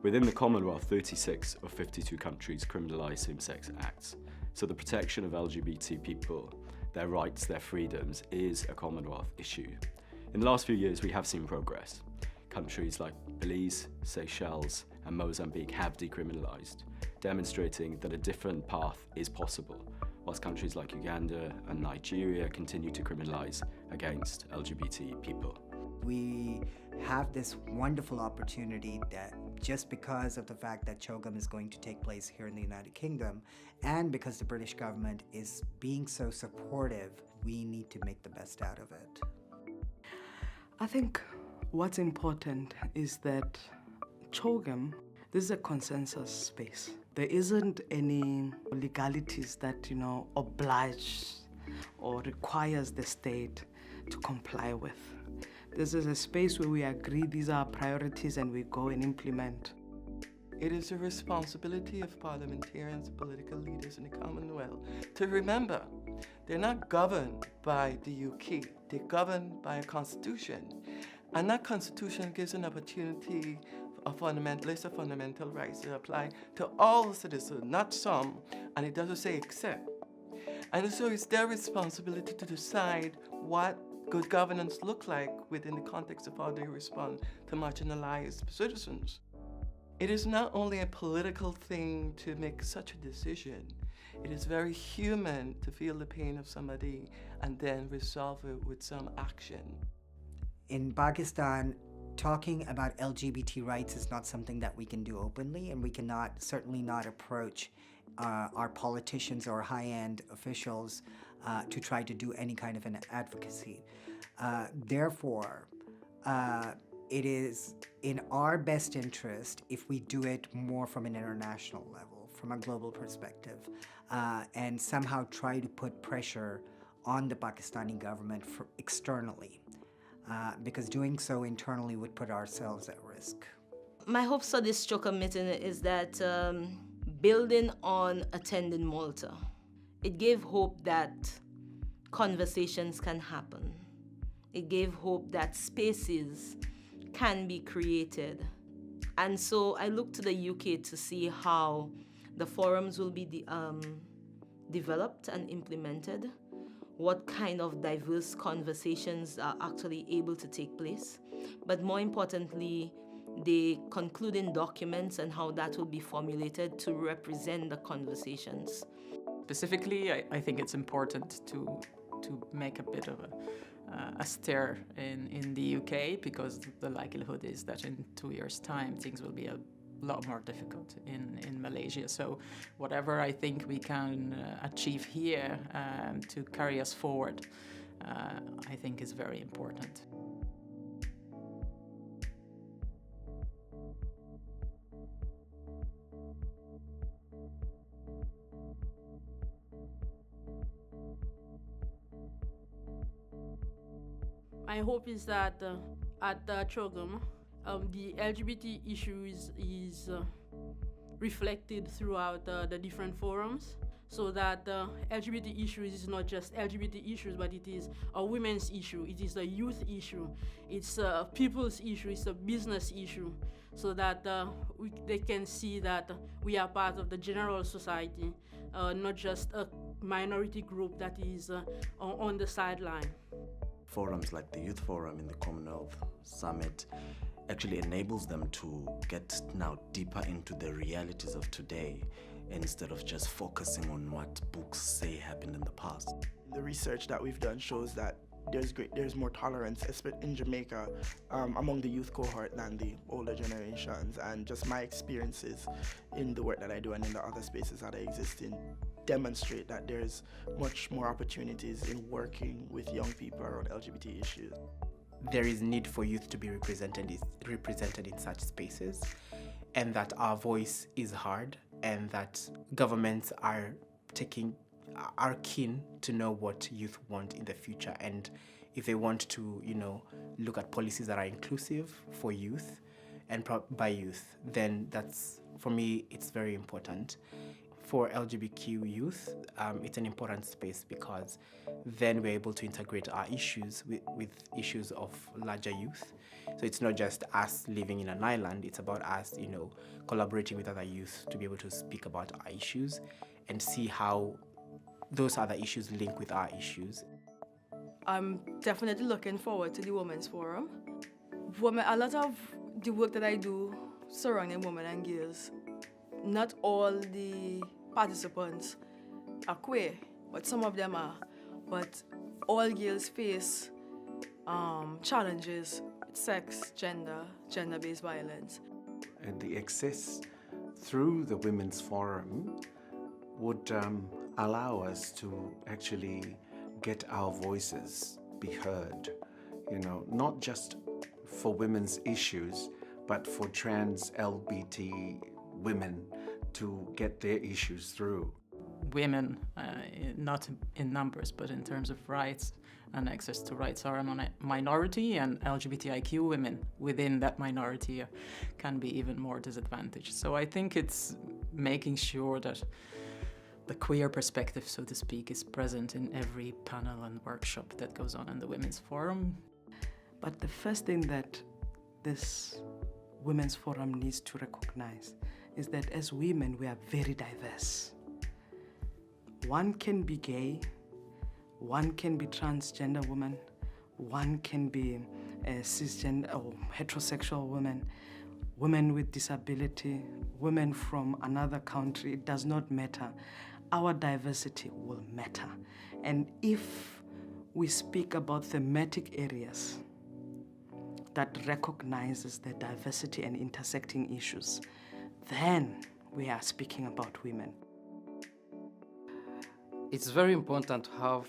Within the Commonwealth, 36 of 52 countries criminalise same-sex acts. So the protection of LGBT people, their rights, their freedoms, is a Commonwealth issue. In the last few years, we have seen progress. Countries like Belize, Seychelles, and Mozambique have decriminalised, demonstrating that a different path is possible, whilst countries like Uganda and Nigeria continue to criminalise against LGBT people. We have this wonderful opportunity that just because of the fact that CHOGM is going to take place here in the United Kingdom, and because the British government is being so supportive, we need to make the best out of it. I think what's important is that CHOGM, this is a consensus space. There isn't any legalities that, oblige or requires the state to comply with. This is a space where we agree these are our priorities and we go and implement. It is a responsibility of parliamentarians, political leaders in the Commonwealth to remember they're not governed by the UK, they're governed by a constitution. And that constitution gives an opportunity of list of fundamental rights to apply to all citizens, not some, and it doesn't say except. And so it's their responsibility to decide what good governance look like within the context of how they respond to marginalized citizens. It is not only a political thing to make such a decision, it is very human to feel the pain of somebody and then resolve it with some action. In Pakistan, talking about LGBT rights is not something that we can do openly, and we cannot, certainly not approach our politicians or high-end officials to try to do any kind of an advocacy. Therefore, it is in our best interest if we do it more from an international level, from a global perspective, and somehow try to put pressure on the Pakistani government externally, because doing so internally would put ourselves at risk. My hopes for this CHOGM meeting is that building on attending MALTA, it gave hope that conversations can happen. It gave hope that spaces can be created. And so I look to the UK to see how the forums will be developed and implemented, what kind of diverse conversations are actually able to take place, but more importantly, the concluding documents and how that will be formulated to represent the conversations. Specifically, I think it's important to make a bit of a stir in the UK, because the likelihood is that in 2 years' time things will be a lot more difficult in Malaysia. So whatever I think we can achieve here to carry us forward, I think is very important. My hope is that at CHOGM, the LGBT issue is reflected throughout the different forums, so that LGBT issues is not just LGBT issues, but it is a women's issue, it is a youth issue, it's a people's issue, it's a business issue, so that they can see that we are part of the general society, not just a minority group that is on the sideline. Forums like the Youth Forum in the Commonwealth Summit actually enables them to get now deeper into the realities of today instead of just focusing on what books say happened in the past. The research that we've done shows that there's more tolerance in Jamaica among the youth cohort than the older generations, and just my experiences in the work that I do and in the other spaces that I exist in demonstrate that there's much more opportunities in working with young people around LGBT issues. There is need for youth to be represented in such spaces, and that our voice is heard, and that governments are keen to know what youth want in the future, and if they want to, look at policies that are inclusive for youth and by youth, then that's, for me, it's very important. for LGBTQ youth, it's an important space because then we're able to integrate our issues with issues of larger youth. So it's not just us living in an island, it's about us, collaborating with other youth to be able to speak about our issues and see how those other issues link with our issues. I'm definitely looking forward to the Women's Forum. A lot of the work that I do surrounding women and girls, not all the participants are queer, but some of them are. But all girls face challenges, sex, gender-based violence. And the access through the Women's Forum would allow us to actually get our voices be heard, not just for women's issues, but for trans LGBT women to get their issues through. Women, not in numbers, but in terms of rights and access to rights, are a minority, and LGBTIQ women within that minority can be even more disadvantaged. So I think it's making sure that the queer perspective, so to speak, is present in every panel and workshop that goes on in the Women's Forum. But the first thing that this Women's Forum needs to recognize is that as women, we are very diverse. One can be gay, one can be transgender woman, one can be a cisgender or heterosexual woman, women with disability, women from another country. It does not matter. Our diversity will matter. And if we speak about thematic areas that recognizes the diversity and intersecting issues, then we are speaking about women. It's very important to have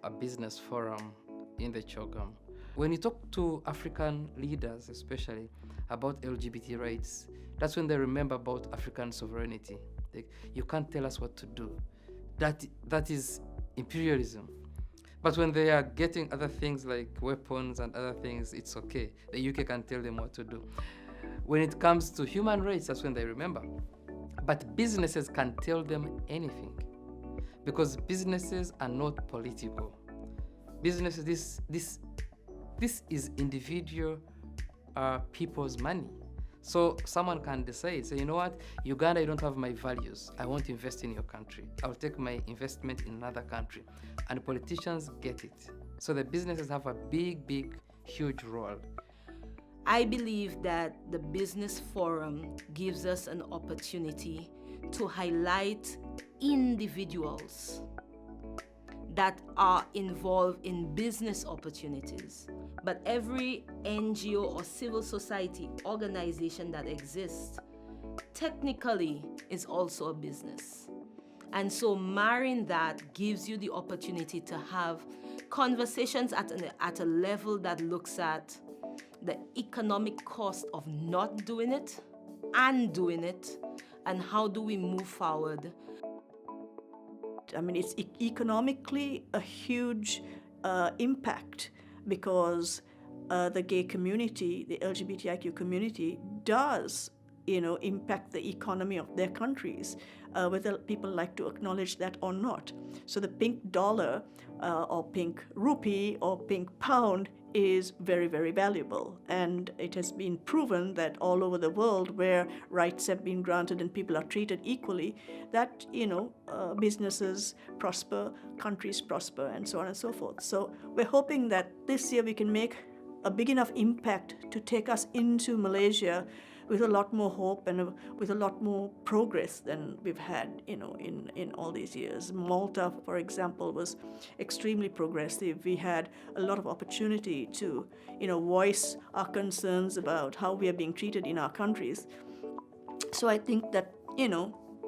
a business forum in the CHOGM. When you talk to African leaders, especially about LGBT rights, that's when they remember about African sovereignty. You can't tell us what to do. That is imperialism. But when they are getting other things like weapons and other things, it's okay. The UK can tell them what to do. When it comes to human rights, that's when they remember. But businesses can tell them anything, because businesses are not political. Businesses, this is individual people's money. So someone can decide, say, you know what, Uganda, you don't have my values. I won't invest in your country. I'll take my investment in another country. And politicians get it. So the businesses have a big, huge role. I believe that the Business Forum gives us an opportunity to highlight individuals that are involved in business opportunities. But every NGO or civil society organization that exists technically is also a business. And so marrying that gives you the opportunity to have conversations at a level that looks at the economic cost of not doing it and doing it, and how do we move forward. I mean, it's economically a huge impact, because the gay community, the LGBTIQ community, does, impact the economy of their countries, whether people like to acknowledge that or not. So the pink dollar or pink rupee or pink pound is very, very valuable. And it has been proven that all over the world where rights have been granted and people are treated equally, that, businesses prosper, countries prosper, and so on and so forth. So we're hoping that this year we can make a big enough impact to take us into Malaysia with a lot more hope and with a lot more progress than we've had, in all these years. Malta, for example, was extremely progressive. We had a lot of opportunity to, voice our concerns about how we are being treated in our countries. So I think that,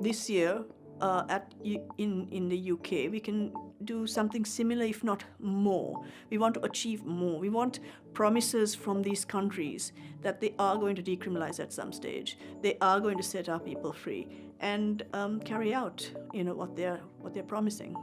this year in the UK, we can do something similar, if not more. We want to achieve more. We want promises from these countries that they are going to decriminalize at some stage. They are going to set our people free and carry out, what they're promising.